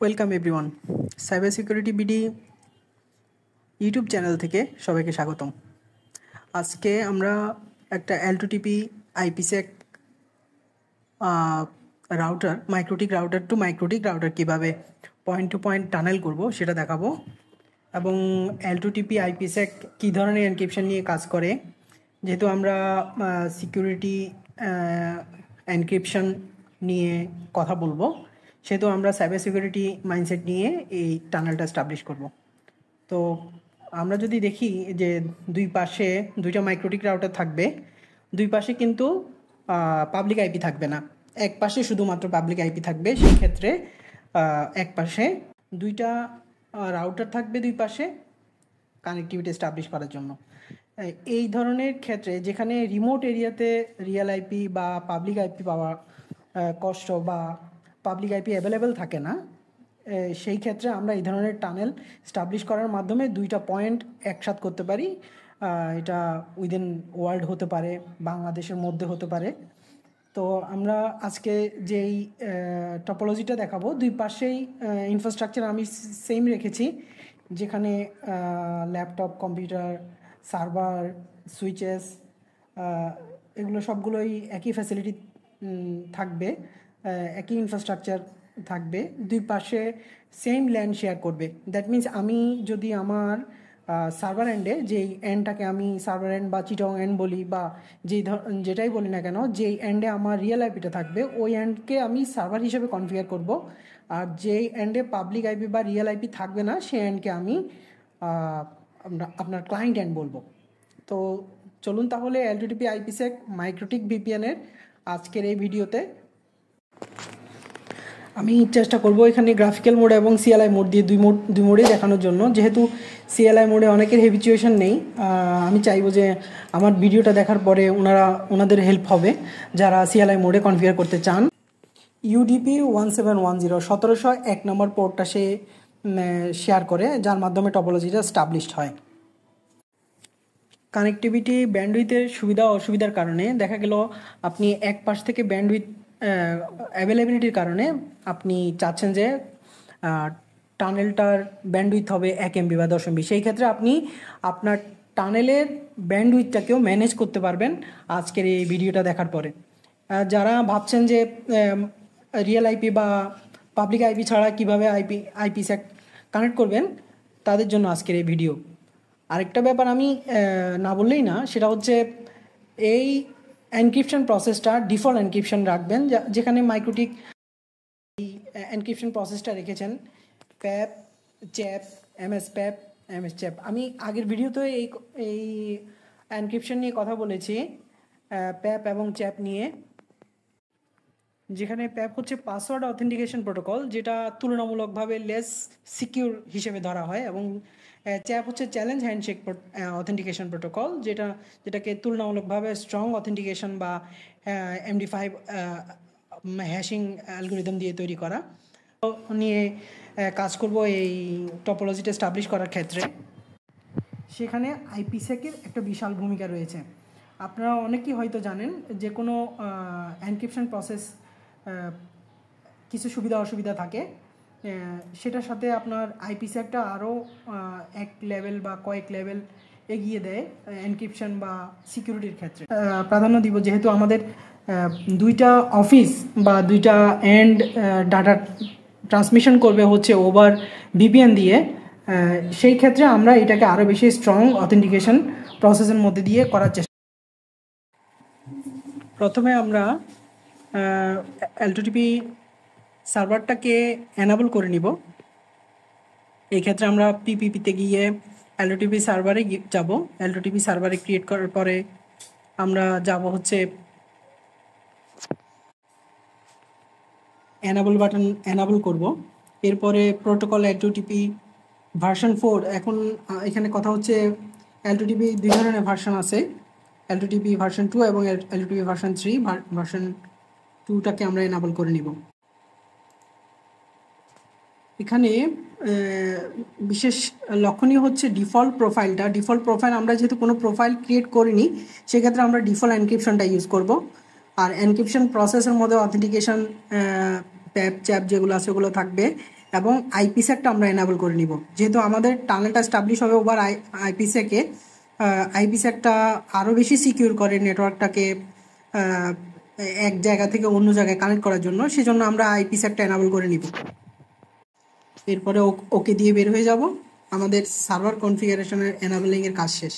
Welcome everyone, cyber security BD YouTube channel থেকে সবাইকে স্বাগতম। আজকে আমরা একটা L2TP IPsec router, MikroTik router to MikroTik router কীভাবে পয়েন্ট টু পয়েন্ট টানেল করব সেটা দেখাবো, এবং L2TP IPsec কী ধরনের এনক্রিপশন নিয়ে কাজ করে। যেহেতু আমরা সিকিউরিটি এনক্রিপশন নিয়ে কথা বলবো, সেহেতু আমরা সাইবার সিকিউরিটি মাইন্ডসেট নিয়ে এই টানেলটা এস্টাবলিশ করব। তো আমরা যদি দেখি যে দুই পাশে দুইটা মাইক্রোটিক রাউটার থাকবে, দুই পাশে কিন্তু পাবলিক আইপি থাকবে না, এক পাশে শুধুমাত্র পাবলিক আইপি থাকবে। সেই ক্ষেত্রে এক পাশে দুইটা রাউটার থাকবে, দুই পাশে কানেক্টিভিটি এস্টাবলিশ করার জন্য। এই ধরনের ক্ষেত্রে যেখানে রিমোট এরিয়াতে রিয়েল আইপি বা পাবলিক আইপি পাওয়া কষ্ট বা পাবলিক আইপি অ্যাভেলেবেল থাকে না, সেই ক্ষেত্রে আমরা এই ধরনের টানেল স্টাবলিশ করার মাধ্যমে দুইটা পয়েন্ট একসাথ করতে পারি। এটা উইদিন ওয়ার্ল্ড হতে পারে, বাংলাদেশের মধ্যে হতে পারে। তো আমরা আজকে যেই টপোলজিটা দেখাবো, দুই পাশেই ইনফ্রাস্ট্রাকচার আমি সেম রেখেছি, যেখানে ল্যাপটপ, কম্পিউটার, সার্ভার, সুইচেস, এগুলো সবগুলোই একই ফ্যাসিলিটি থাকবে, একই ইনফ্রাস্ট্রাকচার থাকবে, দুই পাশে সেম ল্যান্ড শেয়ার করবে। দ্যাট মিন্স আমি যদি আমার সার্ভার এন্ডে, যেই এন্ডটাকে আমি সার্ভার এন্ড বা চিটং এন্ড বলি বা যেটাই বলি না কেন, যেই এন্ডে আমার রিয়েল আইপিটা থাকবে ওই এন্ডকে আমি সার্ভার হিসেবে কনফিগার করব, আর যেই এন্ডে পাবলিক আইপি বা রিয়েল আইপি থাকবে না সেই এন্ডকে আমি আপনার ক্লায়েন্ট এন্ড বলবো। তো চলুন তাহলে L2TP IPsec মাইক্রোটিক ভিপিএনের আজকের এই ভিডিওতে আমি চেষ্টা করব এখানে গ্রাফিক্যাল মোড এবং সিএলআই মোড দিয়ে দুই মোডেই দেখানোর জন্য। যেহেতু সিএলআই মোডে অনেকের হেবিচুয়েশন নেই, আমি চাইবো যে আমার ভিডিওটা দেখার পরে ওনাদের হেল্প হবে যারা সিএলআই মোডে কনফিগার করতে চান। UDP 1710 1701 নম্বর পোর্টটা সে শেয়ার করে, যার মাধ্যমে টপোলজিটা স্টাবলিশড হয়। কানেক্টিভিটি ব্যান্ডউইথের সুবিধা অসুবিধার কারণে দেখা গেল আপনি এক পাশ থেকে ব্যান্ডউইথ অ্যাভেলেবিলিটির কারণে আপনি চাচ্ছেন যে টানেলটার ব্যান্ডউইথ হবে 1 MB বা 10 MB। সেই ক্ষেত্রে আপনি আপনার টানেলের ব্যান্ডউইথটাকেও ম্যানেজ করতে পারবেন আজকের এই ভিডিওটা দেখার পরে। যারা ভাবছেন যে রিয়েল আইপি বা পাবলিক আইপি ছাড়া কীভাবে IPsec কানেক্ট করবেন, তাদের জন্য আজকের এই ভিডিও। আরেকটা ব্যাপার আমি না বললেই না, সেটা হচ্ছে এই এনক্রিপশন প্রসেসটা ডিফল্ট এনক্রিপশন রাখবেন, যেখানে মাইক্রোটিক এই এনক্রিপশন প্রসেসটা রেখেছেন প্যাপ, চ্যাপ, MS প্যাপ, MS চ্যাপ। আমি আগের ভিডিওতে এই এনক্রিপশন নিয়ে কথা বলেছি, প্যাপ এবং চ্যাপ নিয়ে, যেখানে প্যাপ হচ্ছে পাসওয়ার্ড অথেন্টিকেশন প্রোটোকল, যেটা তুলনামূলকভাবে লেস সিকিউর হিসেবে ধরা হয়, এবং চ্যাপ হচ্ছে চ্যালেঞ্জ হ্যান্ডশেক অথেন্টিকেশন প্রোটোকল, যেটাকে তুলনামূলকভাবে স্ট্রং অথেন্টিকেশন বা MD5 হ্যাশিং অ্যালগোরিদম দিয়ে তৈরি করা নিয়ে কাজ করব এই টপোলজিটা এস্টাবলিশ করার ক্ষেত্রে। সেখানে IPsec-এর একটা বিশাল ভূমিকা রয়েছে। আপনারা অনেকেই হয়তো জানেন যে কোনো এনক্রিপশন প্রসেস কিছু সুবিধা অসুবিধা থাকে, সেটার সাথে আপনার IPsec-টা আরও এক লেভেল বা কয়েক লেভেল এগিয়ে দেয় এনক্রিপশন বা সিকিউরিটির ক্ষেত্রে। প্রাধান্য দিব যেহেতু আমাদের দুইটা অফিস বা দুইটা এন্ড ডাটা ট্রান্সমিশন করবে হচ্ছে ওভার VPN দিয়ে, সেই ক্ষেত্রে আমরা এটাকে আরও বেশি স্ট্রং অথেন্টিকেশন প্রসেসের মধ্যে দিয়ে করার চেষ্টা। প্রথমে আমরা L2TP সার্ভারটাকে এনাবল করে নিব। এই ক্ষেত্রে আমরা PPP-তে গিয়ে L2TP সার্ভারে যাব। L2TP সার্ভারে ক্রিয়েট করার পরে আমরা যাব হচ্ছে এনাবল বাটন এনাবল করব। এরপরে প্রোটোকল L2TP ভার্সন 4। এখন এখানে কথা হচ্ছে L2TP দুই ধরনের ভার্সন আছে, L2TP ভার্সন 2 এবং L2TP ভার্সন 3। ভার্সন 2টাকে আমরা এনাবল করে নিব। এখানে বিশেষ লক্ষণীয় হচ্ছে ডিফল্ট প্রোফাইলটা। ডিফল্ট প্রোফাইল আমরা যেহেতু কোনো প্রোফাইল ক্রিয়েট করিনি, সেক্ষেত্রে আমরা ডিফল্ট এনক্রিপশনটা ইউজ করব। আর এনক্রিপশন প্রসেসের মধ্যে অথেন্টিকেশন প্যাপ চ্যাপ যেগুলো আছে ওগুলো থাকবে, এবং আইপিসেকটা আমরা এনাবল করে নিব। যেহেতু আমাদের টানেলটা স্টাবলিশ হবে ওভার আইপিসেকে, আইপিসেকটা আরও বেশি সিকিউর করে নেটওয়ার্কটাকে এক জায়গা থেকে অন্য জায়গায় কানেক্ট করার জন্য, সেজন্য আমরা আইপিসেকটা এনাবল করে নিব। এরপরে ওকে দিয়ে বের হয়ে যাব। আমাদের সার্ভার কনফিগারেশনের এনাবলিংয়ের কাজ শেষ।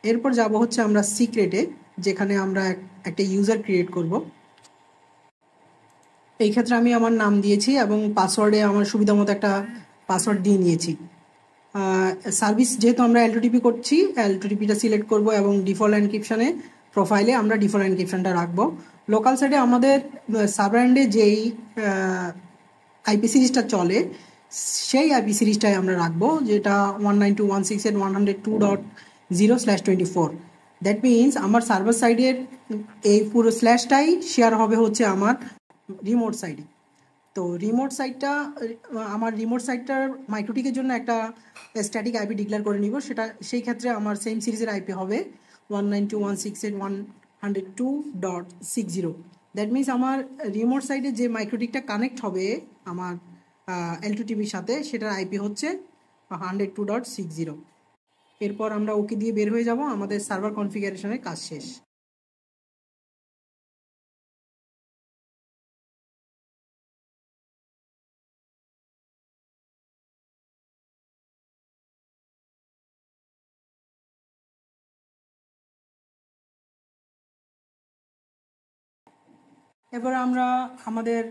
এরপর যাব হচ্ছে আমরা সিক্রেটে, যেখানে আমরা একটা ইউজার ক্রিয়েট করব। এই ক্ষেত্রে আমি আমার নাম দিয়েছি এবং পাসওয়ার্ডে আমার সুবিধা মতো একটা পাসওয়ার্ড দিয়ে নিয়েছি। সার্ভিস যেহেতু আমরা L2TP করছি, L2TPটা সিলেক্ট করব এবং ডিফল্ট এনক্রিপশনে প্রোফাইলে আমরা ডিফল্ট এনক্রিপশনটা রাখবো। লোকাল সাইডে আমাদের সার্ভার এন্ডে যেই আইপি সিরিজটা চলে সেই আইপি সিরিজটাই আমরা রাখবো, যেটা 192.168.102.0/24। দ্যাট মিনস আমার সার্ভার সাইডের এই পুরো স্ল্যাশটাই শেয়ার হবে হচ্ছে আমার রিমোট সাইডে। তো রিমোট সাইটটা, আমার রিমোট সাইটটার মাইক্রোটিকের জন্য একটা স্ট্যাটিক আইপি ডিক্লেয়ার করে নিব। সেটা সেই ক্ষেত্রে আমার সেম সিরিজের আইপি হবে 192.168.102.60। দ্যাট মিনস আমার রিমোট সাইডে যে মাইক্রোটিকটা কানেক্ট হবে আমার L2TPর সাথে, সেটার আইপি হচ্ছে 102.60। এরপর আমরা ওকে দিয়ে বের হয়ে যাব। আমাদের সার্ভার কনফিগারেশনের কাজ শেষ। এরপরে আমরা আমাদের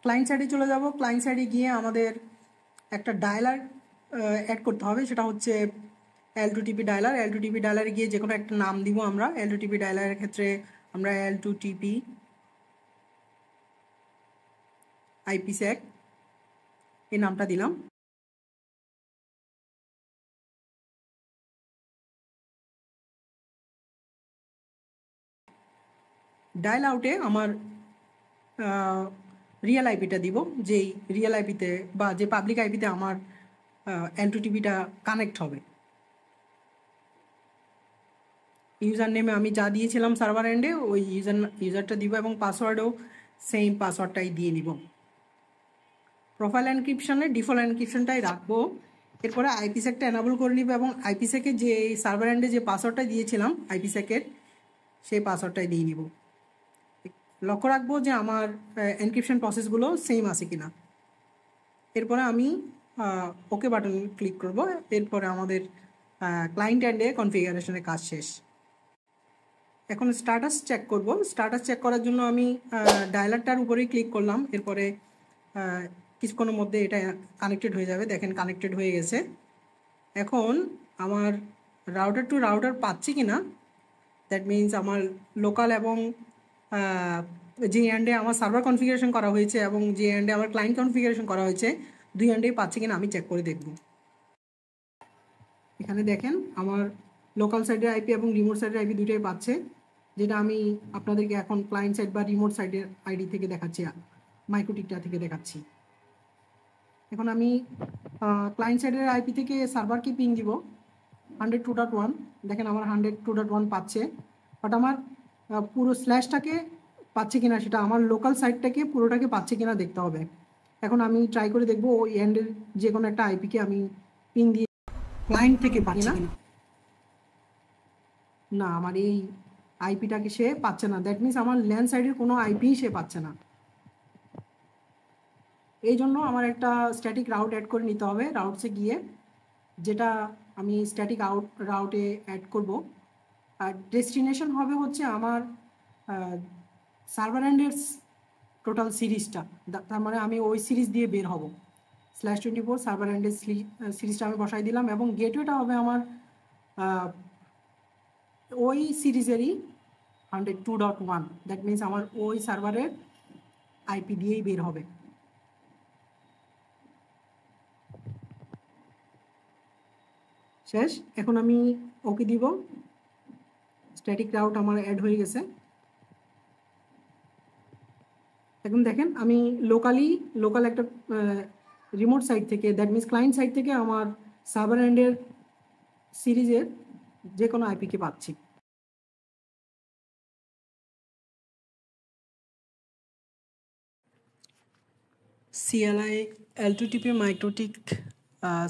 ক্লায়েন্ট সাইডে চলে যাব। ক্লায়েন্ট সাইডে গিয়ে আমাদের একটা ডায়ালার অ্যাড করতে হবে, সেটা হচ্ছে L2TP ডায়ালার। L2TP ডায়ালারে গিয়ে যে কোনো একটা নাম দিব আমরা। L2TP ডায়ালারের ক্ষেত্রে আমরা L2TP IPsec এই নামটা দিলাম। ডায়াল আউটে আমার রিয়েল আইপিটা দিব, যেই রিয়েল আইপিতে বা যে পাবলিক আইপিতে আমার L2TPটা কানেক্ট হবে। ইউজার নেমে আমি যা দিয়েছিলাম সার্ভার এন্ডে ওই ইউজারটা দিব এবং পাসওয়ার্ডও সেম পাসওয়ার্ডটাই দিয়ে নিব। প্রোফাইল এনক্রিপশনে ডিফল্ট এনক্রিপশনটাই রাখবো। এরপরে আইপিসেকটা এনাবল করে নিব এবং আইপিসেকের যে সার্ভার এন্ডে যে পাসওয়ার্ডটা দিয়েছিলাম আইপিসেকের, সেই পাসওয়ার্ডটাই দিয়ে নিব। লক্ষ্য রাখবো যে আমার এনক্রিপশন প্রসেসগুলো সেম আছে কিনা। এরপরে আমি ওকে বাটন ক্লিক করব। এরপরে আমাদের ক্লায়েন্ট এন্ডে কনফিগারেশনের কাজ শেষ। এখন স্ট্যাটাস চেক করব। স্ট্যাটাস চেক করার জন্য আমি ডায়ালারটার উপরেই ক্লিক করলাম। এরপরে কিছুক্ষণের মধ্যে এটা কানেক্টেড হয়ে যাবে। দেখেন কানেক্টেড হয়ে গেছে। এখন আমার রাউটার টু রাউটার পাচ্ছি কিনা, দ্যাট মিনস আমার লোকাল এবং যে এন্ডে আমার সার্ভার কনফিগারেশন করা হয়েছে এবং যে এন্ডে আমার ক্লায়েন্ট কনফিগারেশন করা হয়েছে, দুই এন্ডেই পাচ্ছি কিনা আমি চেক করে দেখব। এখানে দেখেন আমার লোকাল সাইডের আইপি এবং রিমোট সাইডের আইপি দুটোই পাচ্ছে, যেটা আমি আপনাদেরকে এখন ক্লায়েন্ট সাইড বা রিমোট সাইডের আইডি থেকে দেখাচ্ছি, মাইক্রোটিকটা থেকে দেখাচ্ছি। এখন আমি ক্লায়েন্ট সাইডের আইপি থেকে সার্ভারকে পিং দিব 102.1। দেখেন আমার 102.1 পাচ্ছে, বাট আমার পুরো স্ল্যাশটাকে পাচ্ছে কিনা সেটা আমার লোকাল সাইটটাকে পুরোটাকে পাচ্ছে কিনা দেখতে হবে। এখন আমি ট্রাই করে দেখবো ওই এন্ডের যে কোনো একটা আইপিকে আমি পিং দিয়ে ক্লায়েন্ট থেকে পাচ্ছি না। না, আমার এই আইপিটাকে সে পাচ্ছে না। দ্যাট মিনস আমার ল্যান্ড সাইডের কোনো আইপি সে পাচ্ছে না। এই জন্য আমার একটা স্ট্যাটিক রাউট অ্যাড করে নিতে হবে রাউটসে গিয়ে, যেটা আমি স্ট্যাটিক রাউটে অ্যাড করব। আর ডেস্টিনেশন হবে হচ্ছে আমার সার্ভার এন্ডের টোটাল সিরিজটা। তার মানে আমি ওই সিরিজ দিয়ে বের হব। /24 সার্ভার এন্ডের সিরিজটা আমি বসাই দিলাম এবং গেটওয়েটা হবে আমার ওই সিরিজেরই 102.1। দ্যাট মিনস আমার ওই সার্ভারের আইপি দিয়েই বের হবে। শেষ। এখন আমি ওকে দিব। স্ট্যাটিক রাউট আমার অ্যাড হয়ে গেছে। এখন দেখেন আমি লোকাল একটা রিমোট সাইট থেকে, দ্যাট মিনস ক্লায়েন্ট সাইট থেকে আমার সার্ভার এন্ডের সিরিজের যে কোনো আইপিকে পাচ্ছি। CLI L2TP MikroTik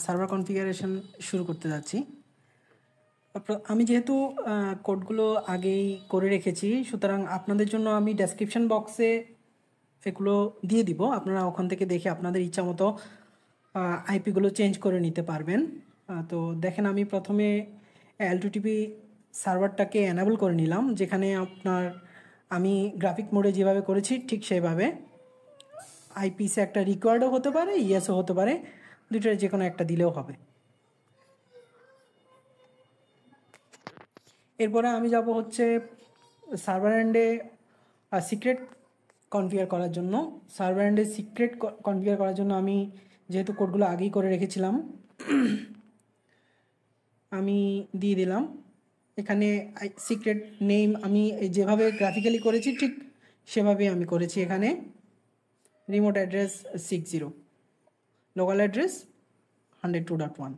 server configuration শুরু করতে যাচ্ছি। আমি যেহেতু কোডগুলো আগেই করে রেখেছি, সুতরাং আপনাদের জন্য আমি ডেসক্রিপশন বক্সে এগুলো দিয়ে দিব। আপনারা ওখান থেকে দেখে আপনাদের ইচ্ছা মতো আইপিগুলো চেঞ্জ করে নিতে পারবেন। তো দেখেন, আমি প্রথমে L2TP সার্ভারটাকে এনেবল করে নিলাম, যেখানে আমি গ্রাফিক মোডে যেভাবে করেছি ঠিক সেইভাবে। আইপিসে একটা রিকোয়ার্ডও হতে পারে, ইয়েসও হতে পারে, দুটোর যে কোনো একটা দিলেও হবে। এরপরে আমি যাব হচ্ছে সার্ভার এন্ডে সিক্রেট কনফিগার করার জন্য। সার্ভার এন্ডে সিক্রেট কনফিগার করার জন্য আমি যেহেতু কোডগুলো আগেই করে রেখেছিলাম, আমি দিয়ে দিলাম। এখানে সিক্রেট নেম আমি যেভাবে গ্রাফিক্যালি করেছি ঠিক সেভাবেই আমি করেছি। এখানে remote address 60, local address 102.1।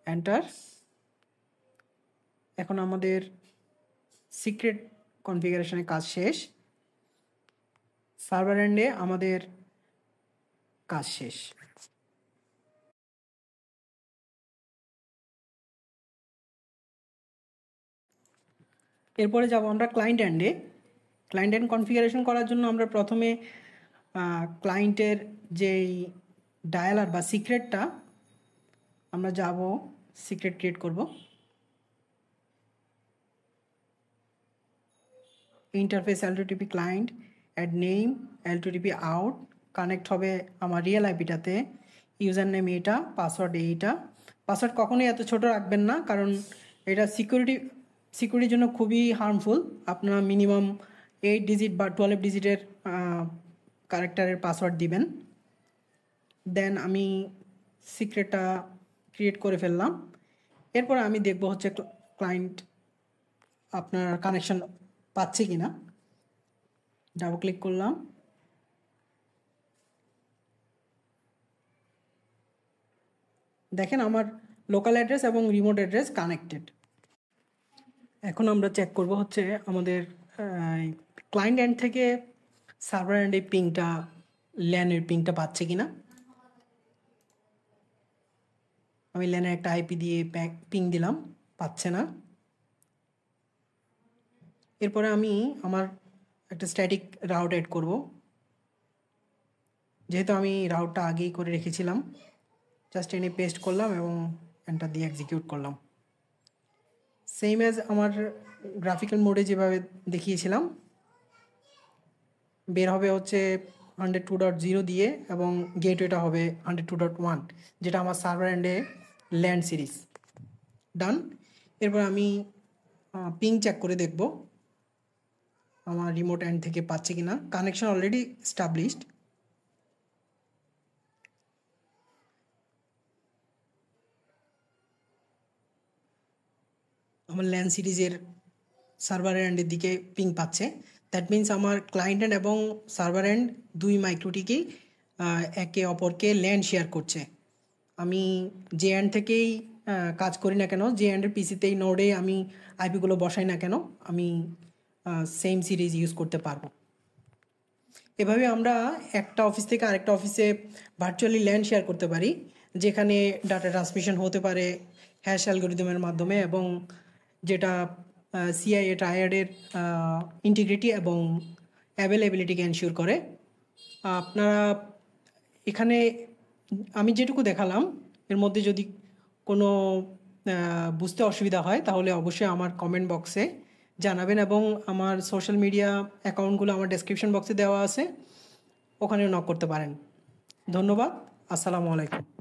Enter. এখন আমাদের সিক্রেট কনফিগারেশনের কাজ শেষ, সার্ভার এন্ডে আমাদের কাজ শেষ। এরপরে যাব আমরা ক্লায়েন্ট এন্ডে। ক্লায়েন্ট এন্ড কনফিগারেশন করার জন্য আমরা প্রথমে ক্লায়েন্টের যেই ডায়ালার বা সিক্রেটটা আমরা যাব, সিক্রেট ক্রিয়েট করব। Interface L2TP client, add name L2TP out, connect হবে আমার রিয়েল আইপিটাতে, ইউজার নেম এইটা, পাসওয়ার্ড এইটা। পাসওয়ার্ড কখনোই এত ছোট রাখবেন না, কারণ এটা সিকিউরিটির জন্য খুবই হার্মফুল। আপনারা মিনিমাম 8 ডিজিট বা 12 ডিজিটের ক্যারেক্টারের পাসওয়ার্ড দিবেন। দেন আমি সিক্রেটটা ক্রিয়েট করে ফেললাম। এরপর আমি দেখব হচ্ছে ক্লায়েন্ট আপনার কানেকশন পাচ্ছে কিনা। ডাবল ক্লিক করলাম, দেখেন আমার লোকাল অ্যাড্রেস এবং রিমোট অ্যাড্রেস কানেক্টেড। এখন আমরা চেক করব হচ্ছে আমাদের ক্লায়েন্ট এন্ড থেকে সার্ভার এন্ডে পিংটা, ল্যানের পিংটা পাচ্ছে কিনা। আমি ল্যানের একটা আইপি দিয়ে পিং দিলাম, পাচ্ছে না। এরপরে আমি আমার একটা স্ট্যাটিক রাউট অ্যাড করব, যেহেতু আমি রাউটটা আগেই করে রেখেছিলাম। জাস্ট এনে পেস্ট করলাম এবং এন্টার দিয়ে এক্সিকিউট করলাম। সেম অ্যাজ আমার গ্রাফিক্যাল মোডে যেভাবে দেখিয়েছিলাম, বের হবে হচ্ছে 102.0 দিয়ে এবং গেটওয়েটা হবে 102.1, যেটা আমার সার্ভার এন্ডে ল্যান্ড সিরিজ। ডান। এরপর আমি পিং চেক করে দেখব আমার রিমোট এন্ড থেকে পাচ্ছে কিনা। Connection already established. আমার ল্যান্ড সিরিজের সার্ভার এন্ডের দিকে পিং পাচ্ছে। দ্যাট মিন্স আমার ক্লায়েন্ট এন্ড এবং সার্ভার এন্ড দুই মাইক্রোটিকেই একে অপরকে ল্যান্ড শেয়ার করছে। আমি যে এন্ড থেকেই কাজ করি না কেন, যে এন্ডের পিসিতেই নোডে আমি আইপিগুলো বসাই না কেন, আমি সেম সিরিজ ইউজ করতে পারবো। এভাবে আমরা একটা অফিস থেকে আরেকটা অফিসে ভার্চুয়ালি ল্যান্ড শেয়ার করতে পারি, যেখানে ডাটা ট্রান্সমিশন হতে পারে হ্যাশ অ্যালগরিদমের মাধ্যমে, এবং যেটা সিআইএ ট্রায়াডের ইন্টিগ্রিটি এবং অ্যাভেলেবিলিটিকে এনশিওর করে। আপনারা এখানে আমি যেটুকু দেখালাম এর মধ্যে যদি কোনো বুঝতে অসুবিধা হয় তাহলে অবশ্যই আমার কমেন্ট বক্সে জানাবেন, এবং আমার সোশ্যাল মিডিয়া অ্যাকাউন্টগুলো আমার ডেসক্রিপশন বক্সে দেওয়া আছে, ওখানেও নক করতে পারেন। ধন্যবাদ। আসসালামু আলাইকুম।